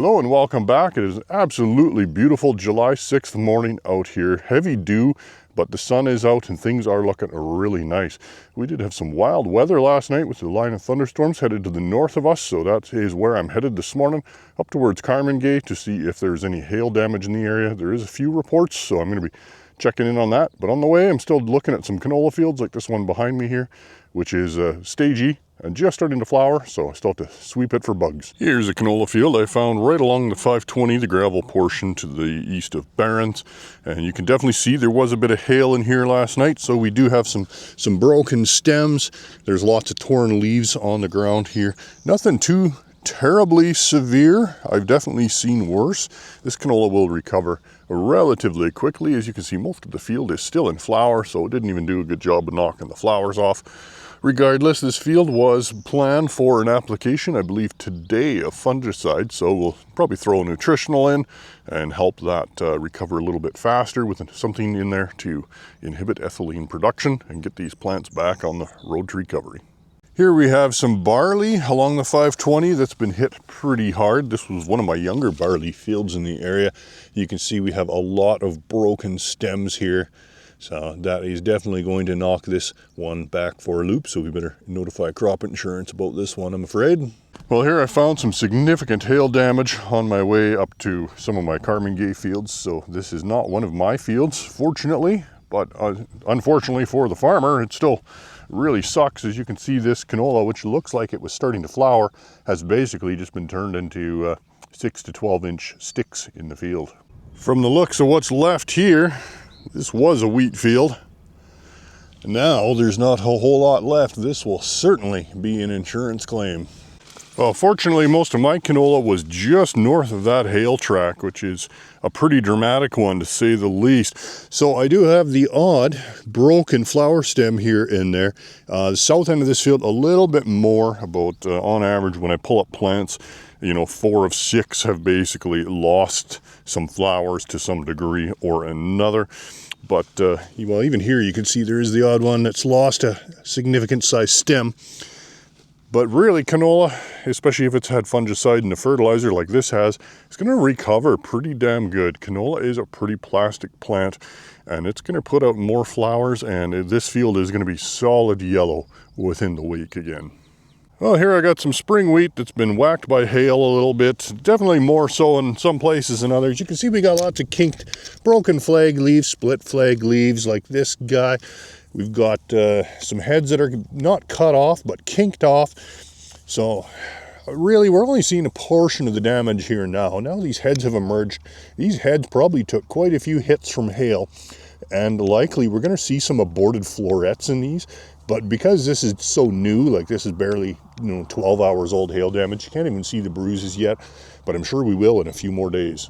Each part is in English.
Hello and welcome back. It is absolutely beautiful July 6th morning out here. Heavy dew, but the sun is out and things are looking really nice. We did have some wild weather last night with the line of thunderstorms headed to the north of us, so that is where I'm headed this morning, up towards Carmangay to see if there's any hail damage in the area. There is a few reports, so I'm going to be checking in on that. But on the way, I'm still looking at some canola fields like this one behind me here, which is stagey and just starting to flower, so I still have to sweep it for bugs. Here's a canola field I found right along the 520, the gravel portion to the east of Barron's, and you can definitely see there was a bit of hail in here last night, so we do have some broken stems. There's lots of torn leaves on the ground here. Nothing too terribly severe. I've definitely seen worse. This canola will recover relatively quickly. As you can see, most of the field is still in flower, so it didn't even do a good job of knocking the flowers off. Regardless, this field was planned for an application, I believe today, of fungicide, so we'll probably throw a nutritional in and help that recover a little bit faster with something in there to inhibit ethylene production and get these plants back on the road to recovery. Here we have some barley along the 520 that's been hit pretty hard. This was one of my younger barley fields in the area. You can see we have a lot of broken stems here. So that is definitely going to knock this one back for a loop, so we better notify crop insurance about this one, I'm afraid. Well, here I found some significant hail damage on my way up to some of my Carmangay fields, so this is not one of my fields, fortunately, but unfortunately for the farmer, it still really sucks. As you can see, this canola, which looks like it was starting to flower, has basically just been turned into 6 to 12 inch sticks in the field. From the looks of what's left here, this was a wheat field. Now there's not a whole lot left. This will certainly be an insurance claim. Well, fortunately, most of my canola was just north of that hail track, which is a pretty dramatic one to say the least. So I do have the odd broken flower stem here and there. The south end of this field, a little bit more, about on average when I pull up plants, 4 of 6 have basically lost some flowers to some degree or another. But, well, even here you can see there is the odd one that's lost a significant size stem. But really, canola, especially if it's had fungicide and a fertilizer like this has, it's going to recover pretty damn good. Canola is a pretty plastic plant, and it's going to put out more flowers, and this field is going to be solid yellow within the week again. Well, here I got some spring wheat that's been whacked by hail a little bit. Definitely more so in some places than others. You can see we got lots of kinked, broken flag leaves, split flag leaves like this guy. We've got some heads that are not cut off, but kinked off. So really, we're only seeing a portion of the damage here now. Now these heads have emerged. These heads probably took quite a few hits from hail. And likely we're going to see some aborted florets in these. But because this is so new, like this is barely 12 hours old hail damage, you can't even see the bruises yet, but I'm sure we will in a few more days.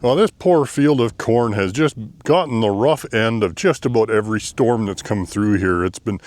Well, this poor field of corn has just gotten the rough end of just about every storm that's come through here. It's been,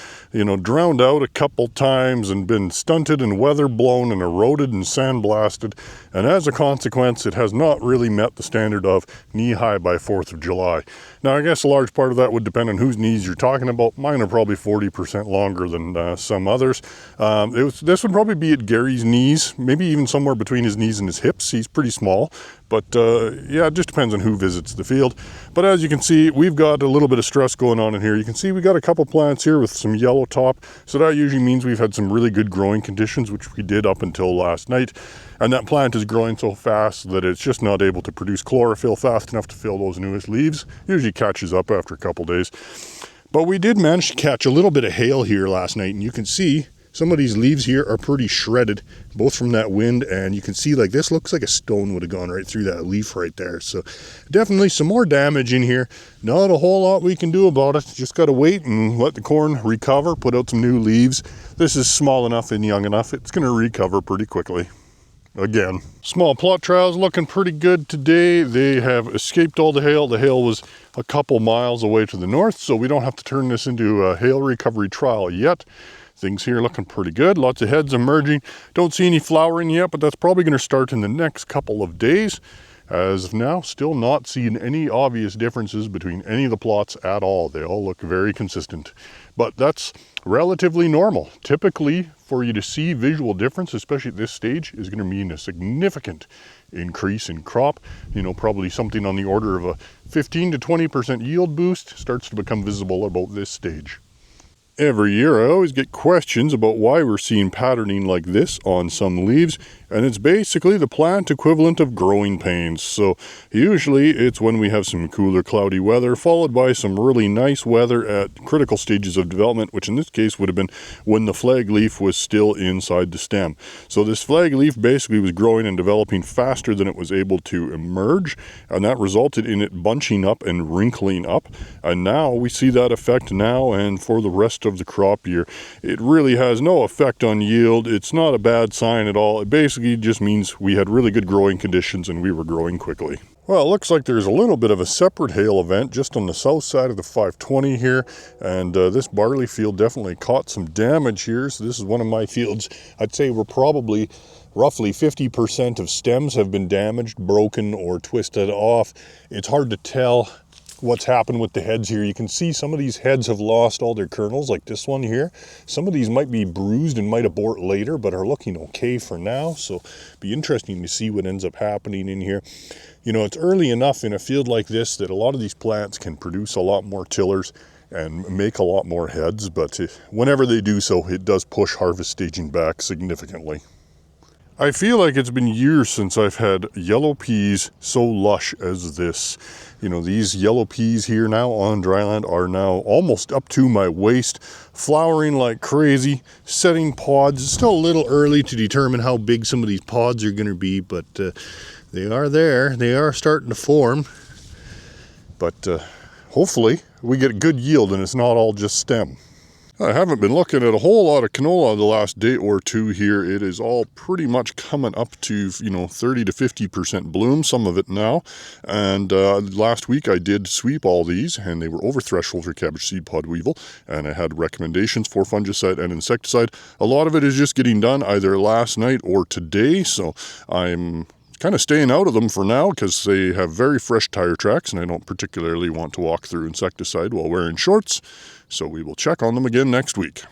drowned out a couple times and been stunted and weather blown and eroded and sandblasted. And as a consequence, it has not really met the standard of knee high by 4th of July. Now, I guess a large part of that would depend on whose knees you're talking about. Mine are probably 40% longer than some others. This would probably be at Gary's knees, maybe even somewhere between his knees and his hips. He's pretty small. But yeah, it just depends on who visits the field. But as you can see, we've got a little bit of stress going on in here. You can see we got a couple plants here with some yellow top. So that usually means we've had some really good growing conditions, which we did up until last night. And that plant is growing so fast that it's just not able to produce chlorophyll fast enough to fill those newest leaves. Usually catches up after a couple days. But we did manage to catch a little bit of hail here last night, and you can see some of these leaves here are pretty shredded, both from that wind, and you can see like this looks like a stone would have gone right through that leaf right there. So definitely some more damage in here. Not a whole lot we can do about it. Just got to wait and let the corn recover, put out some new leaves. This is small enough and young enough. It's going to recover pretty quickly. Again, small plot trials looking pretty good today. They have escaped all the hail. The hail was a couple miles away to the north, so we don't have to turn this into a hail recovery trial yet. Things here looking pretty good. Lots of heads emerging. Don't see any flowering yet, but that's probably going to start in the next couple of days. As of now, still not seeing any obvious differences between any of the plots at all. They all look very consistent, but that's relatively normal. Typically, for you to see visual difference, especially at this stage, is going to mean a significant increase in crop. You know, probably something on the order of a 15 to 20% yield boost starts to become visible about this stage. Every year I always get questions about why we're seeing patterning like this on some leaves, and it's basically the plant equivalent of growing pains. So usually it's when we have some cooler, cloudy weather followed by some really nice weather at critical stages of development, which in this case would have been when the flag leaf was still inside the stem. So this flag leaf basically was growing and developing faster than it was able to emerge, and that resulted in it bunching up and wrinkling up. And now we see that effect now and for the rest of the crop year. It really has no effect on yield. It's not a bad sign at all. It basically just means we had really good growing conditions and we were growing quickly. Well, it looks like there's a little bit of a separate hail event just on the south side of the 520 here, and this barley field definitely caught some damage here. So this is one of my fields. I'd say we're probably roughly 50% of stems have been damaged, broken, or twisted off. It's hard to tell what's happened with the heads here. You can see some of these heads have lost all their kernels, like this one here. Some of these might be bruised and might abort later, but are looking okay for now. So be interesting to see what ends up happening in here. You know, it's early enough in a field like this that a lot of these plants can produce a lot more tillers and make a lot more heads, but whenever they do so, it does push harvest staging back significantly. I feel like it's been years since I've had yellow peas so lush as this. You know, these yellow peas here now on dryland are now almost up to my waist, flowering like crazy, setting pods. It's still a little early to determine how big some of these pods are going to be, but they are there. They are starting to form. But hopefully we get a good yield and it's not all just stem. I haven't been looking at a whole lot of canola the last day or two here. It is all pretty much coming up to, 30 to 50% bloom, some of it now. And last week I did sweep all these, and they were over threshold for cabbage seed pod weevil. And I had recommendations for fungicide and insecticide. A lot of it is just getting done either last night or today. So I'm kind of staying out of them for now because they have very fresh tire tracks, and I don't particularly want to walk through insecticide while wearing shorts. So we will check on them again next week.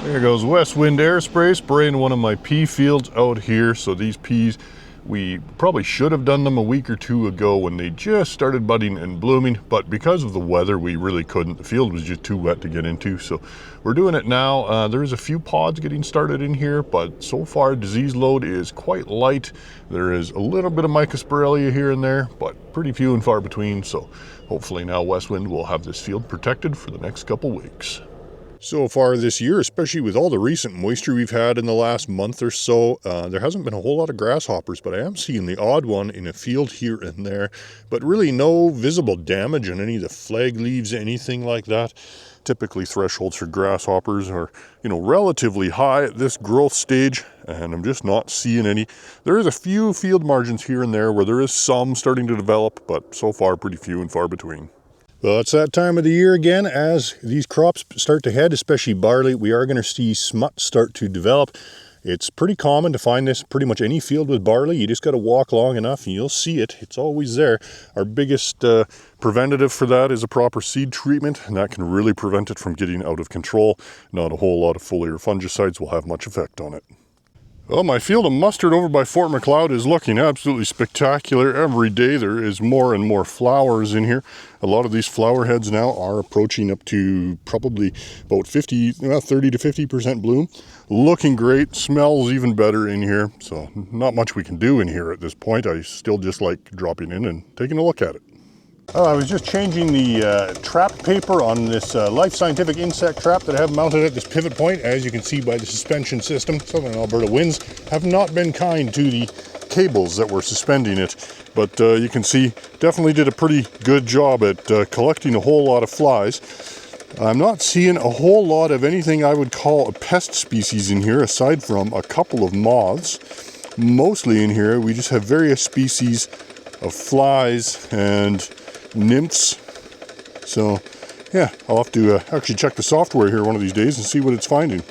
There goes West Wind Air Spray, spraying one of my pea fields out here. So these peas, we probably should have done them a week or two ago when they just started budding and blooming, but because of the weather, we really couldn't. The field was just too wet to get into, so we're doing it now. There's a few pods getting started in here, but so far disease load is quite light. There is a little bit of Mycosporelia here and there, but pretty few and far between, so hopefully now West Wind will have this field protected for the next couple weeks. So far this year, especially with all the recent moisture we've had in the last month or so, there hasn't been a whole lot of grasshoppers, but I am seeing the odd one in a field here and there, but really no visible damage on any of the flag leaves, anything like that. Typically thresholds for grasshoppers are, relatively high at this growth stage, and I'm just not seeing any. There is a few field margins here and there where there is some starting to develop, but so far pretty few and far between. Well, it's that time of the year again. As these crops start to head, especially barley, we are going to see smut start to develop. It's pretty common to find this pretty much any field with barley. You just got to walk long enough and you'll see it. It's always there. Our biggest preventative for that is a proper seed treatment, and that can really prevent it from getting out of control. Not a whole lot of foliar fungicides will have much effect on it. Well, my field of mustard over by Fort McLeod is looking absolutely spectacular. Every day there is more and more flowers in here. A lot of these flower heads now are approaching up to probably about 30 to 50% bloom. Looking great, smells even better in here. So not much we can do in here at this point. I still just like dropping in and taking a look at it. I was just changing the trap paper on this Life Scientific insect trap that I have mounted at this pivot point. As you can see by the suspension system, Southern Alberta winds have not been kind to the cables that were suspending it. But you can see, definitely did a pretty good job at collecting a whole lot of flies. I'm not seeing a whole lot of anything I would call a pest species in here, aside from a couple of moths. Mostly in here, we just have various species of flies and nymphs. So yeah, I'll have to actually check the software here one of these days and see what it's finding.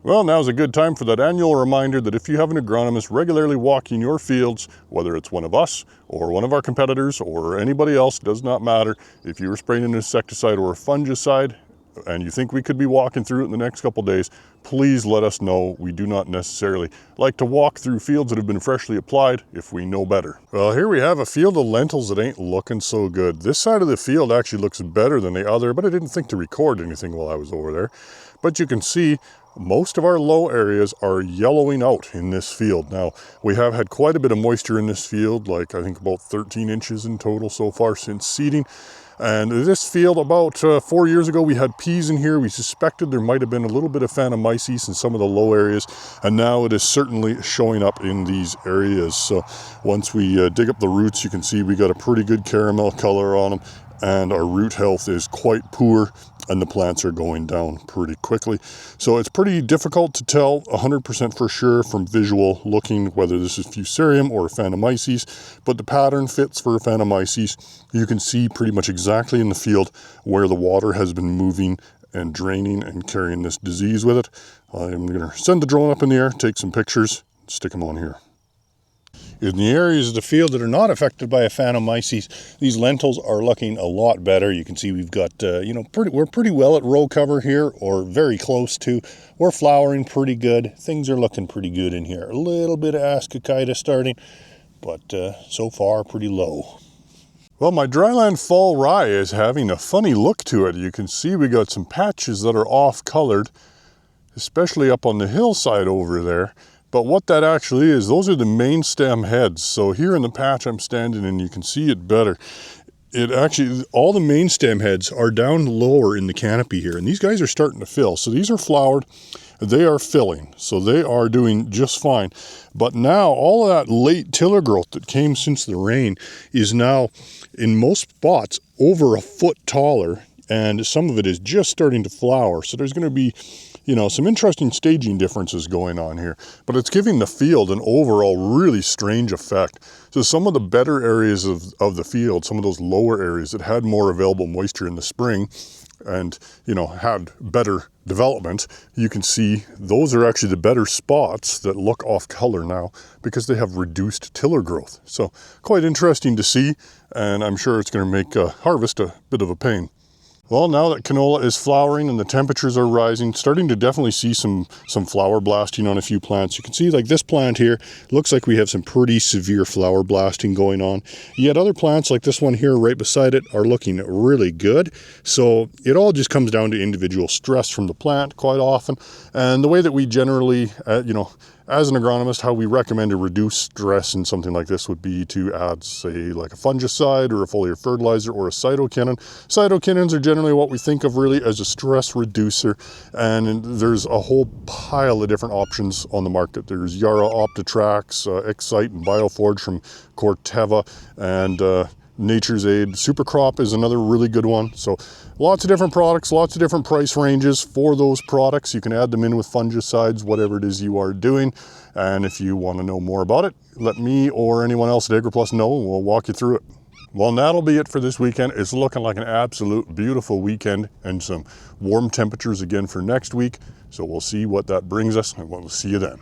Well, now's a good time for that annual reminder that if you have an agronomist regularly walking your fields, whether it's one of us or one of our competitors or anybody else, does not matter. If you were spraying an insecticide or a fungicide and you think we could be walking through it in the next couple days, please let us know. We do not necessarily like to walk through fields that have been freshly applied if we know better. Well, here we have a field of lentils that ain't looking so good. This side of the field actually looks better than the other, but I didn't think to record anything while I was over there. But you can see most of our low areas are yellowing out in this field. Now, we have had quite a bit of moisture in this field, like I think about 13 inches in total so far since seeding. And this field, about 4 years ago, we had peas in here. We suspected there might have been a little bit of phanomyces in some of the low areas, and now it is certainly showing up in these areas. So once we dig up the roots, you can see we got a pretty good caramel color on them, and our root health is quite poor, and the plants are going down pretty quickly. So it's pretty difficult to tell 100% for sure from visual looking whether this is Fusarium or Phanomyces, but the pattern fits for Phanomyces. You can see pretty much exactly in the field where the water has been moving and draining and carrying this disease with it. I'm going to send the drone up in the air, take some pictures, stick them on here. In the areas of the field that are not affected by a Phanomyces, these lentils are looking a lot better. You can see we've got, we're pretty well at row cover here, or very close to. We're flowering pretty good. Things are looking pretty good in here. A little bit of ascochyta starting, but so far pretty low. Well, my dryland fall rye is having a funny look to it. You can see we got some patches that are off-colored, especially up on the hillside over there. But what that actually is, those are the main stem heads. So here in the patch I'm standing in, you can see it better. It actually, all the main stem heads are down lower in the canopy here, and these guys are starting to fill. So these are flowered, they are filling, so they are doing just fine. But now all of that late tiller growth that came since the rain is now in most spots over a foot taller, and some of it is just starting to flower. So there's going to be, some interesting staging differences going on here, but it's giving the field an overall really strange effect. So some of the better areas of the field, some of those lower areas that had more available moisture in the spring and, had better development, you can see those are actually the better spots that look off color now because they have reduced tiller growth. So quite interesting to see, and I'm sure it's going to make harvest a bit of a pain. Well, now that canola is flowering and the temperatures are rising, starting to definitely see some flower blasting on a few plants. You can see like this plant here, looks like we have some pretty severe flower blasting going on. Yet other plants like this one here right beside it are looking really good. So it all just comes down to individual stress from the plant quite often. And the way that we generally, as an agronomist, how we recommend to reduce stress in something like this would be to add, say, like a fungicide or a foliar fertilizer or a cytokinon. Cytokinons are generally what we think of really as a stress reducer, and there's a whole pile of different options on the market. There's Yara Optitrax, Excite, and Bioforge from Corteva, and Nature's Aid. Supercrop is another really good one. So lots of different products, lots of different price ranges for those products. You can add them in with fungicides, whatever it is you are doing. And if you want to know more about it, let me or anyone else at AgroPlus know, and we'll walk you through it. Well, that'll be it for this weekend. It's looking like an absolute beautiful weekend and some warm temperatures again for next week. So we'll see what that brings us, and we'll see you then.